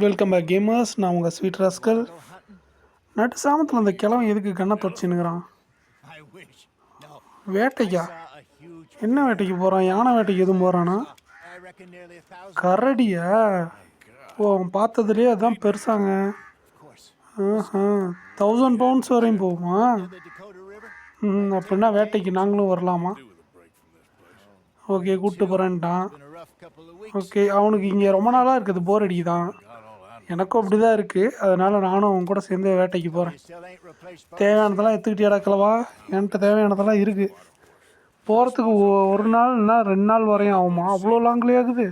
Welcome back gamers. நான் உங்கள் sweet rascal. நட்டு சாமத்தில் அந்த கிழவன் எதுக்கு கண்ணை தொடச்சின்னுக்கிறான்? வேட்டைக்கா? என்ன வேட்டைக்கு போகிறான்? யானை வேட்டைக்கு எதுவும் போகிறானா? கரடியா? ஓ, அவன் பார்த்ததுலேயே அதுதான் பெருசாங்க. 1000 பவுண்ட்ஸ் வரையும் போகுமா? அப்படின்னா வேட்டைக்கு நாங்களும் வரலாமா? ஓகே, கூப்பிட்டு போகிறேன்ட்டான். ஓகே, அவனுக்கு இங்கே ரொம்ப நாளாக இருக்குது, போர் அடிக்குதான். எனக்கும் அப்படி தான் இருக்குது. அதனால் நானும் அவன் கூட சேர்ந்து வேட்டைக்கு போகிறேன். தேவையானதெல்லாம் எடுத்துக்கிட்டே கிளவா? என்கிட்ட தேவையானதெல்லாம் இருக்குது. போகிறதுக்கு ஒரு நாள் இல்லைனா 2 நாள் வரையும் ஆகுமா? அவ்வளோ லாங்லேயே ஆகுது.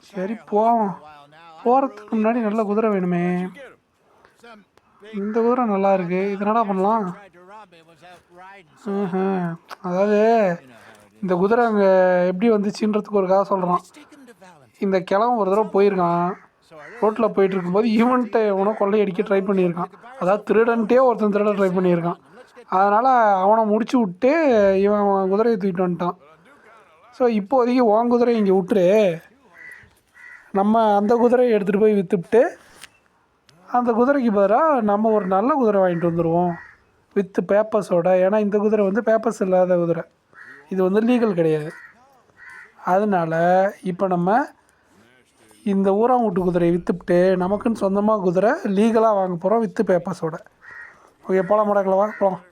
சரி, போவோம். போகிறதுக்கு முன்னாடி நல்ல குதிரை வேணுமே. இந்த குதிரை நல்லா இருக்குது. இது என்னடா பண்ணலாம்? அதாவது இந்த குதிரை அங்கே எப்படி வந்துச்சுன்றதுக்கு ஒரு கதை சொல்கிறான். இந்த கிழவன் ஒரு தடவை போயிருக்கான். ரோட்டில் போயிட்டு இருக்கும்போது ஈவெண்ட்டை எவனோ கொள்ளையடிக்க ட்ரை பண்ணியிருக்கான். அதாவது திருடன்ட்டே ஒருத்தன் திருட ட்ரை பண்ணியிருக்கான். அதனால் அவனை முடிச்சு விட்டு இவன் குதிரையை தூக்கிட்டு வந்துட்டான். ஸோ இப்போதைக்கு உன் குதிரையை இங்கே விட்டுரு, நம்ம அந்த குதிரையை எடுத்துகிட்டு போய் விற்றுவிட்டு அந்த குதிரைக்கு பதிலாக நம்ம ஒரு நல்ல குதிரை வாங்கிட்டு வந்துடுவோம் வித்து பேப்பர்ஸோட. ஏன்னா இந்த குதிரை வந்து பேப்பர்ஸ் இல்லாத குதிரை, இது வந்து லீகல் கிடையாது. அதனால் இப்போ நம்ம இந்த ஊராங்குட்டு குதிரையை விற்றுவிட்டு நமக்குன்னு சொந்தமாக குதிரை லீகலாக வாங்க போகிறோம் வித்து பேப்பர்ஸோட. ஓகே, போகலாம் மடக்கலவா? போகலாம்.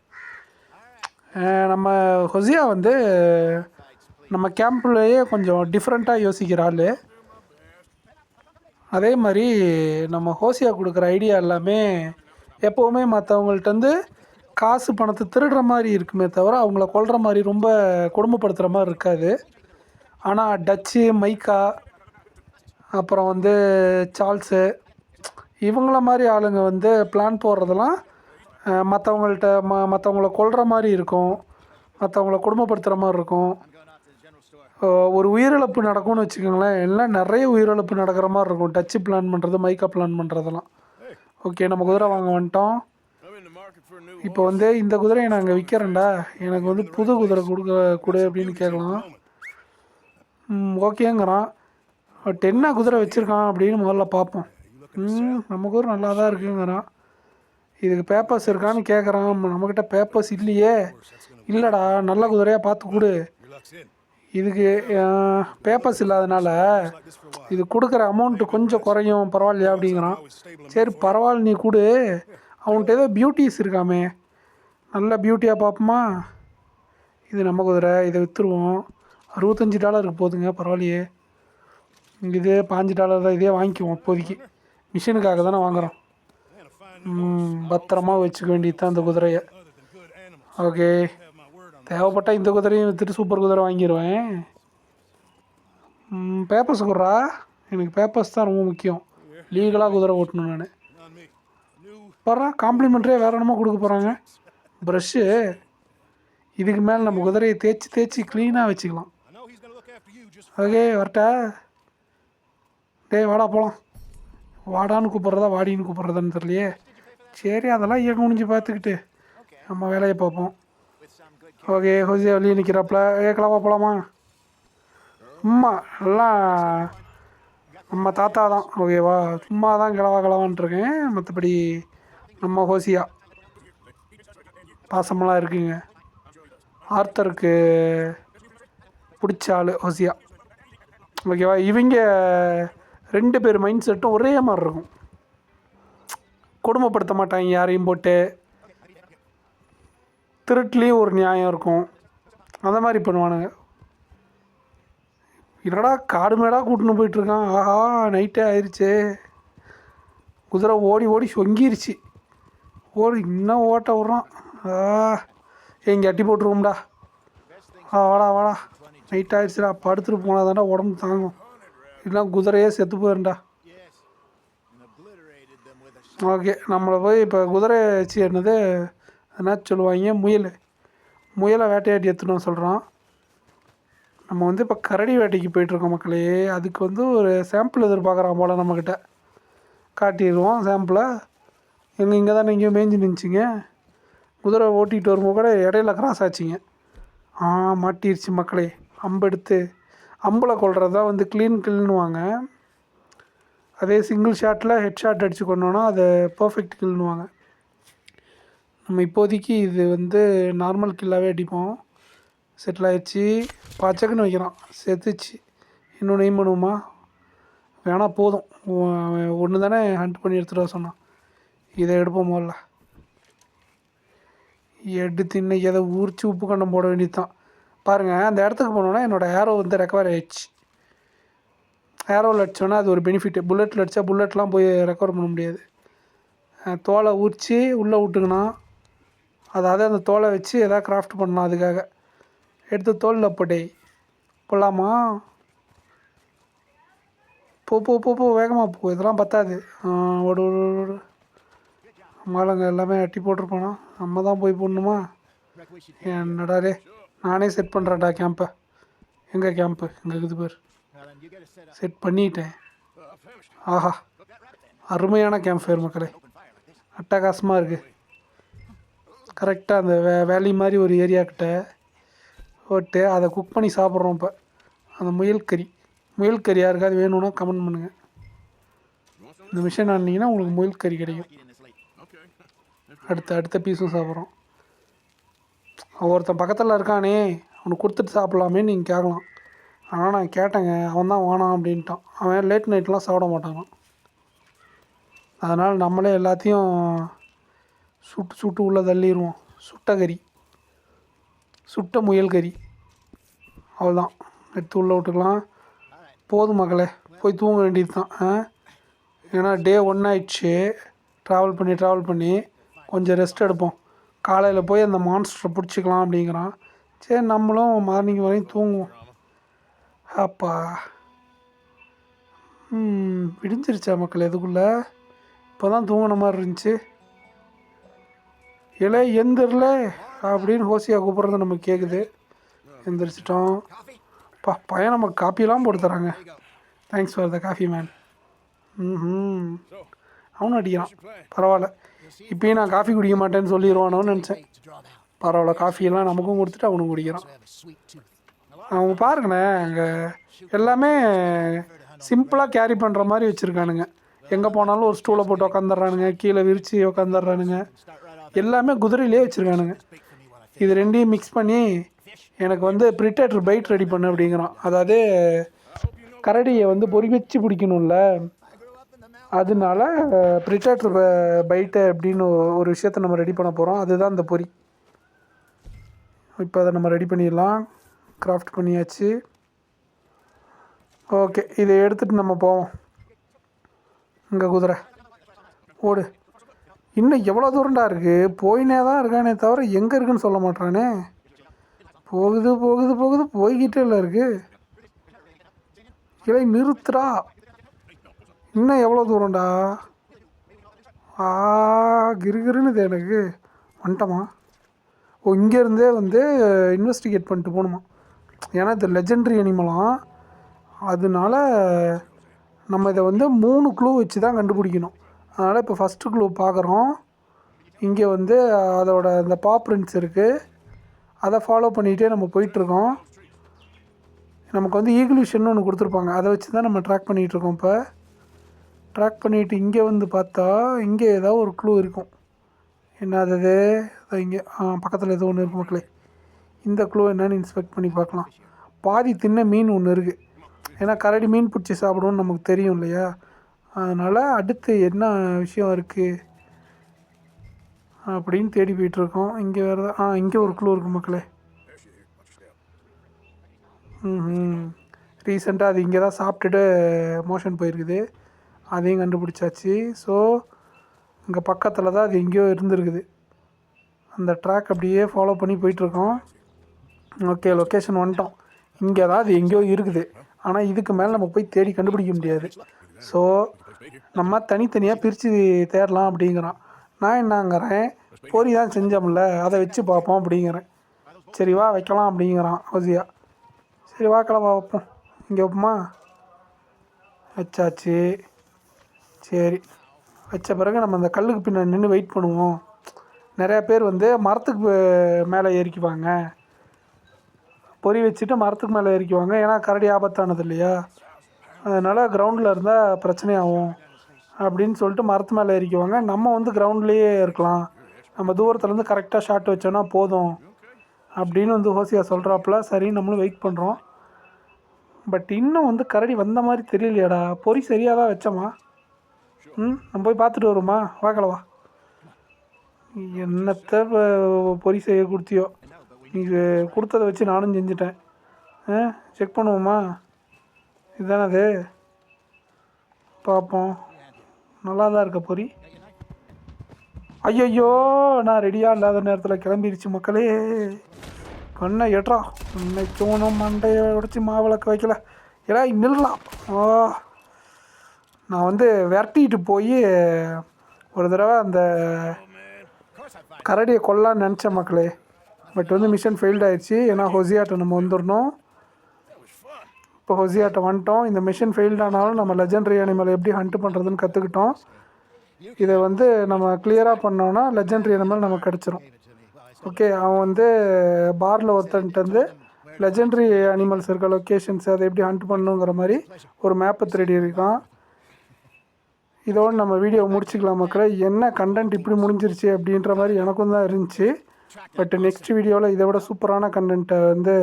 நம்ம ஹொசியா வந்து நம்ம கேம்ப்லேயே கொஞ்சம் டிஃப்ரெண்ட்டாக யோசிக்கிற ஆள். அதே மாதிரி நம்ம ஹோசியா கொடுக்குற ஐடியா எல்லாமே எப்போவுமே மற்றவங்கள்ட்டேருந்து காசு பணத்தை திருடுற மாதிரி இருக்குமே தவிர அவங்கள கொல்ற மாதிரி ரொம்ப கொடுமைப்படுத்துகிற மாதிரி இருக்காது. ஆனால் டச்சு, மைக்கா, அப்புறம் வந்து சார்ல்ஸு, இவங்கள மாதிரி ஆளுங்க வந்து பிளான் போடுறதெல்லாம் மற்றவங்கள கொல்ற மாதிரி இருக்கும், மற்றவங்கள கொடுமைப்படுத்துகிற மாதிரி இருக்கும். ஒரு உயிரிழப்பு நடக்கும்னு வச்சுக்கோங்களேன். எல்லாம் நிறைய உயிரிழப்பு நடக்கிற மாதிரி இருக்கும் டச்சு பிளான் பண்ணுறது, மைக்கா பிளான் பண்ணுறதெல்லாம். ஓகே, நம்ம குதிரை வாங்க வந்துட்டோம். இப்போ வந்து இந்த குதிரையை நாங்கள் விற்கிறேன்டா, எனக்கு வந்து புது குதிரை கொடு அப்படின்னு கேட்கலாம். ஓகேங்கிறான். பட் என்ன குதிரை வச்சுருக்கான் அப்படின்னு முதல்ல பார்ப்போம். நம்ம குதிரை நல்லா தான் இருக்குங்கிறான். இதுக்கு பேப்பர்ஸ் இருக்கான்னு கேட்குறான். நம்மக்கிட்ட பேப்பர்ஸ் இல்லையே. இல்லைடா, நல்ல குதிரையாக பார்த்து கொடு. இதுக்கு பேப்பர்ஸ் இல்லாதனால இது கொடுக்குற அமௌண்ட்டு கொஞ்சம் குறையும், பரவாயில்லையா அப்படிங்கிறான். சரி பரவாயில்ல, நீ கொடு. அவன்கிட்ட ஏதோ பியூட்டிஸ் இருக்காமே, நல்ல பியூட்டியாக பார்ப்போமா? இது நம்ம குதிரை, இதை விற்றுருவோம். $65 போதுங்க, பரவாயில்லையே. இது $5 தான், இதே வாங்கிக்குவோம் இப்போதைக்கு. மிஷினுக்காக தானே வாங்குகிறோம். பத்திரமா வச்சுக்க வேண்டியது தான் இந்த குதிரையை. ஓகே, தேவைப்பட்டால் இந்த குதிரையும் விற்றுட்டு சூப்பர் குதிரை வாங்கிடுவேன். பேப்பர்ஸ் கொடுறா. எனக்கு பேப்பர்ஸ் தான் ரொம்ப முக்கியம். லீகலாக குதிரை ஓட்டணும் நான். போடுறா, காம்ப்ளிமெண்ட்ரியே வேறு என்னமோ கொடுக்க போகிறாங்க. ப்ரஷ்ஷு. இதுக்கு மேலே நம்ம குதிரையை தேய்ச்சி க்ளீனாக வச்சுக்கலாம். ஓகே, வரட்டா? டேய் வாடா போகலாம். வாடான்னு கூப்பிட்றதா வாடின்னு கூப்பிட்றதான்னு தெரியலையே. சரி, அதெல்லாம் இயக்க முடிஞ்சு பார்த்துக்கிட்டு நம்ம வேலையை பார்ப்போம். ஓகே, ஹோசியா வெளியே நிற்கிறாப்புல. கிளவா போகலாமா? சும்மா எல்லாம் நம்ம தாத்தா தான். ஓகேவா, சும்மா தான் கிளவான்ட்ருக்கேன். மற்றபடி நம்ம ஹோசியா பாசமெல்லாம் இருக்குங்க. ஆர்த்தருக்கு பிடிச்ச ஆள் ஹோசியா. ஓகேவா, இவங்க 2 பேர் மைண்ட் செட்டும் ஒரே மாதிரி இருக்கும். கொடுமைப்படுத்த மாட்டாங்க யாரையும் போட்டு. திருட்டுலேயும் ஒரு நியாயம் இருக்கும். அந்த மாதிரி பண்ணுவானுங்க. என்னடா காடு மேடாக கூட்டின்னு போயிட்டுருக்கான். ஆஹா, நைட்டே ஆயிடுச்சு. குதிரை ஓடி ஓடி சொங்கிருச்சு. இன்னும் ஓட்ட விட்றான். எங்கே அட்டி போட்டுருவோம்டா. வாடா, நைட் ஆயிடுச்சுடா. படுத்துட்டு போனால் தாண்டா உடம்பு தாங்கும். இல்லைனா குதிரையே செத்து போயிருண்டா. ஓகே, நம்மளை போய் இப்போ குதிரை வச்சு என்னது என்ன சொல்லுவாங்க, முயலை வேட்டையாட்டி எடுத்துன்னு சொல்கிறான். நம்ம வந்து இப்போ கரடி வேட்டைக்கு போயிட்டுருக்கோம் மக்களே. அதுக்கு வந்து ஒரு சாம்பிள் எதிர்பார்க்குறான் போல். நம்மக்கிட்ட காட்டிடுவோம் சாம்பிளை. இங்கே தானே எங்கேயோ மேய்ஞ்சி நினச்சிங்க. குதிரை ஓட்டிகிட்டு வரும்போது கூட இடையில கிராஸ் ஆச்சுங்க. மாட்டிடுச்சு மக்களே. அம்பெடுத்து அம்பில் கொள்வது தான் வந்து க்ளீன்னுவாங்க. அதே சிங்கிள் ஷாட்டில் ஹெட் ஷாட் அடித்து கொண்டோன்னா அதை பர்ஃபெக்ட் கில்னுவாங்க. நம்ம இப்போதைக்கு இது வந்து நார்மல் கில்லாகவே அடிப்போம். செட்டில் ஆகிடுச்சு. பாச்சக்குன்னு வைக்கிறான். செத்துச்சு. இன்னொன்று எய்ம் பண்ணுவோமா? வேணா போதும். ஒன்று தானே ஹண்ட் பண்ணி எடுத்துகிட்டு வர சொன்னான். இதை எடுப்போம் முதல்ல. எடுத்து இன்னைக்கு எதை உரிச்சு உப்பு கண்டம் போட வேண்டியது தான். பாருங்கள், அந்த இடத்துக்கு போனோன்னா என்னோடய ஏரோ வந்து ரெக்கவர் ஆகிடுச்சு. ஏரோவில் அடித்தோன்னா அது ஒரு பெனிஃபிட்டு. புல்லட்டில் அடித்தா புல்லட்லாம் போய் ரெக்கவர் பண்ண முடியாது. தோலை உரித்து உள்ளே விட்டுக்கணும். அதாவது அந்த தோலை வச்சு எதாவது கிராஃப்ட் பண்ணலாம். அதுக்காக எடுத்து தோலில் போட்டே போடலாமா? போ வேகமாக போ. இதெல்லாம் பத்தாது. ஒரு மாலங்க எல்லாமே அட்டி போட்டிருப்பானா? நம்ம தான் போய் போடணுமா? என்னடாரே, நானே செட் பண்ணுறேன்டா கேம்பை. எங்கே கேம்ப்பு? இங்கே இருக்குது பேர். செட் பண்ணிட்டேன். ஆஹா, அருமையான கேம்ப் ஃபயர் மக்களே. அட்டகாசமாக இருக்குது. கரெக்டாக அந்த வேலி மாதிரி ஒரு ஏரியா கிட்ட போட்டு அதை குக் பண்ணி சாப்பிட்றோம். இப்போ அந்த முயல் கறி யாருக்காவது வேணும்னா கமெண்ட் பண்ணுங்கள். இந்த மிஷன் ஆனீங்கன்னா உங்களுக்கு முயல் கறி கிடைக்கும். அடுத்த பீஸும் சாப்பிட்றோம். ஒருத்தன் பக்கத்தில் இருக்கானே, அவனுக்கு கொடுத்துட்டு சாப்பிட்லாமேன்னு நீங்கள் கேட்கலாம். ஆனால் நான் கேட்டேங்க, அவன் தான் வேணாம் அப்படின்ட்டான். அவன் லேட் நைட்லாம் சாப்பிட மாட்டானான். அதனால் நம்மளே எல்லாத்தையும் சுட்டு உள்ளே தள்ளிடுவோம். சுட்ட முயல் கறி அவ்வளோதான். எடுத்து உள்ளே விட்டுக்கலாம். போதும் மகளே, போய் தூங்க வேண்டியது தான். ஏன்னா டே 1 ஆயிடுச்சு. ட்ராவல் பண்ணி கொஞ்சம் ரெஸ்ட் எடுப்போம். காலையில் போய் அந்த மான்ஸ்டரை பிடிச்சிக்கலாம் அப்படிங்கிறான். சரி, நம்மளும் மார்னிங் வரையும் தூங்குவோம். அப்பா விடிஞ்சிருச்சா மக்கள்? எதுக்குள்ளே இப்போ தான் தூங்கின மாதிரி இருந்துச்சு. இலை எந்திரல அப்படின்னு ஹோசியா கூப்பிட்றது நமக்கு கேட்குது. எந்திரிச்சிட்டோம். பையன் நமக்கு காப்பியெல்லாம் போட்டு தராங்க. Thanks for the coffee man. அவனும் அடிக்கிறான். பரவாயில்ல, இப்போயும் நான் காஃபி குடிக்க மாட்டேன்னு சொல்லிடுவானோன்னு நினச்சேன். பரவாயில்ல, காஃபியெல்லாம் நமக்கும் கொடுத்துட்டு அவனும் குடிக்கிறான். அவங்க பாருங்களேன், அங்கே எல்லாமே சிம்பிளாக கேரி பண்ணுற மாதிரி வச்சுருக்கானுங்க. எங்கே போனாலும் ஒரு ஸ்டூலை போட்டு உக்காந்துடுறானுங்க, கீழே விரித்து உக்காந்துடுறானுங்க. எல்லாமே குதிரையிலே வச்சுருக்கானுங்க. இது ரெண்டையும் மிக்ஸ் பண்ணி எனக்கு வந்து ப்ரிடேட்டர் பைட் ரெடி பண்ணு அப்படிங்கிறான். அதாவது கரடியை வந்து பொறி வச்சு பிடிக்கணும்ல, அதனால ப்ரிடேட்டர் பைட்டு அப்படின்னு ஒரு விஷயத்த நம்ம ரெடி பண்ண போகிறோம். அதுதான் இந்த பொறி. இப்போ அதை நம்ம ரெடி பண்ணிடலாம். கிராஃப்ட் பண்ணியாச்சு. ஓகே, இதை எடுத்துகிட்டு நம்ம போவோம். இங்கே குதிரை ஓடு. இன்னும் எவ்வளோ தூரண்டா இருக்குது? போயினே தான் இருக்கானே தவிர எங்கே இருக்குன்னு சொல்ல மாட்டானே. போகுது போய்கிட்டே இல்லை இருக்குது. இலை நிறுத்துறா. இன்னும் எவ்வளோ தூரண்டா? கிருகிருன்னு எனக்கு வந்துட்டோமா? இங்கேருந்தே வந்து இன்வெஸ்டிகேட் பண்ணிட்டு போகணுமா? ஏன்னா இது லெஜெண்டரி அனிமலாம். அதனால நம்ம இதை வந்து 3 க்ளூ வச்சு தான் கண்டுபிடிக்கணும். அதனால் இப்போ ஃபஸ்ட்டு க்ளூ பார்க்குறோம். இங்கே வந்து அதோட அந்த பிரிண்ட்ஸ் இருக்குது. அதை ஃபாலோ பண்ணிகிட்டே நம்ம போயிட்டுருக்கோம். நமக்கு வந்து ஈகுலேஷன் ஒன்று கொடுத்துருப்பாங்க. அதை வச்சு தான் நம்ம ட்ராக் பண்ணிகிட்ருக்கோம். இப்போ ட்ராக் பண்ணிவிட்டு இங்கே வந்து பார்த்தா இங்கே ஏதாவது ஒரு க்ளூ இருக்கும். என்னது இங்கே பக்கத்தில் ஏதோ ஒன்று இருக்கும் மக்களே. இந்த க்ளூ என்னென்னு இன்ஸ்பெக்ட் பண்ணி பார்க்கலாம். பாதி தின்ன மீன் ஒன்று இருக்குது. ஏன்னா கரடி மீன் பிடிச்சி சாப்பிடுவோன்னு நமக்கு தெரியும் இல்லையா? அதனால் அடுத்து என்ன விஷயம் இருக்குது அப்படின்னு தேடி போயிட்டுருக்கோம். இங்கே வேறு இங்கே ஒரு க்ளூ இருக்குது மக்களே. ரீசெண்டாக அது இங்கே தான் சாப்பிட்டுட்டு மோஷன் போயிருக்குது. அதையும் கண்டுபிடிச்சாச்சு. ஸோ இங்கே பக்கத்தில் தான் அது எங்கேயோ இருந்துருக்குது. அந்த ட்ராக் அப்படியே ஃபாலோ பண்ணி போயிட்டுருக்கோம். ஓகே, லொக்கேஷன் வந்துட்டோம். இங்கே தான் அது எங்கேயோ இருக்குது. ஆனால் இதுக்கு மேலே நம்ம போய் தேடி கண்டுபிடிக்க முடியாது. ஸோ நம்ம தனித்தனியாக பிரித்து தேடலாம் அப்படிங்கிறான். நான் என்னங்கிறேன், பொறி தான் செஞ்சோம்ல, அதை வச்சு பார்ப்போம் அப்படிங்கிறேன். சரி வா வைக்கலாம் அப்படிங்கிறான் ஹோசியா. சரி வாக்கலாம் வைப்போம். இங்கே வைப்போமா? வச்சாச்சு. சரி, வச்ச பிறகு நம்ம அந்த கல்லுக்கு பின்னாடி நின்று வெயிட் பண்ணுவோம். நிறையா பேர் வந்து மரத்துக்கு மேலே ஏறிக்குவாங்க. பொறி வச்சுட்டு மரத்துக்கு மேலே ஏறிக்குவாங்க. ஏன்னா கரடி ஆபத்தானது இல்லையா? அதனால் கிரவுண்டில் இருந்தால் பிரச்சனையாகும் அப்படின்னு சொல்லிட்டு மரத்து மேலே ஏறிக்குவாங்க. நம்ம வந்து கிரவுண்ட்லேயே இருக்கலாம், நம்ம தூரத்துலேருந்து கரெக்டாக ஷாட் வச்சோன்னா போதும் அப்படின்னு வந்து ஹோசியா சொல்கிறாப்புல. சரி நம்மளும் வெயிட் பண்ணுறோம். பட் இன்னும் வந்து கரடி வந்த மாதிரி தெரியலையாடா. பொறி சரியாக தான் வச்சோமா? நம்ம போய் பார்த்துட்டு வருமா? வாக்கலவா. என்னத்தை பொறி செய்ய கொடுத்தியோ, நீ கொடுத்ததை வச்சு நானும் செஞ்சுட்டேன். செக் பண்ணுவோமா? இதுதானே அது, பார்ப்போம். நல்லா தான் இருக்க பொறி. ஐயோ நான் ரெடியாக இல்லாத நேரத்தில் கிளம்பிடுச்சு மக்களே. கண்ணை ஏற்றா, இன்னைக்கும் ஒன்றும் மண்டையை உடச்சி மாவிளக்கு வைக்கல. ஏடா நில்லாம். நான் வந்து விரட்டிட்டு போய் ஒரு தடவை அந்த கரடியை கொல்லான்னு நினச்சேன் மக்களே. பட் வந்து மிஷன் ஃபெயில்ட் ஆயிடுச்சு. ஏன்னா ஹொசியாட்டை நம்ம வந்துடணும். இப்போ ஹொசியாட்டை வந்துட்டோம். இந்த மிஷன் ஃபெயில்ட் ஆனாலும் நம்ம லெஜெண்டரி அனிமல் எப்படி ஹண்ட் பண்ணுறதுன்னு கற்றுக்கிட்டோம். இதை வந்து நம்ம கிளியராக பண்ணோன்னா லெஜெண்டரி அனிமல் நமக்கு கிடச்சிரும். ஓகே, அவன் வந்து பாரில் ஒருத்தன்ட்டு வந்து லெஜெண்டரி அனிமல்ஸ் இருக்க லொக்கேஷன்ஸ் அதை எப்படி ஹண்ட் பண்ணுங்கிற மாதிரி ஒரு மேப்பை திருடி இருக்கான். இதோடு நம்ம வீடியோ முடிச்சுக்கலாம் மக்களே. என்ன கண்டென்ட் இப்படி முடிஞ்சிருச்சு அப்படின்ற மாதிரி எனக்கும் தான் இருந்துச்சு. பட் நெக்ஸ்ட் வீடியோவில் இதை விட சூப்பரான கண்டென்ட்டை வந்து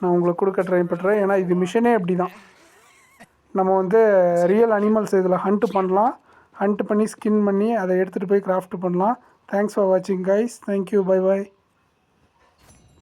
நான் உங்களுக்கு கொடுக்க ட்ரை பண்ணுறேன். ஏன்னா இது மிஷனே அப்படி தான். நம்ம வந்து ரியல் அனிமல்ஸ் இதில் ஹண்ட் பண்ணலாம். ஹண்ட் பண்ணி ஸ்கின் பண்ணி அதை எடுத்துகிட்டு போய் கிராஃப்ட் பண்ணலாம். தேங்க்ஸ் ஃபார் வாட்சிங் கைஸ். தேங்க்யூ. Bye bye.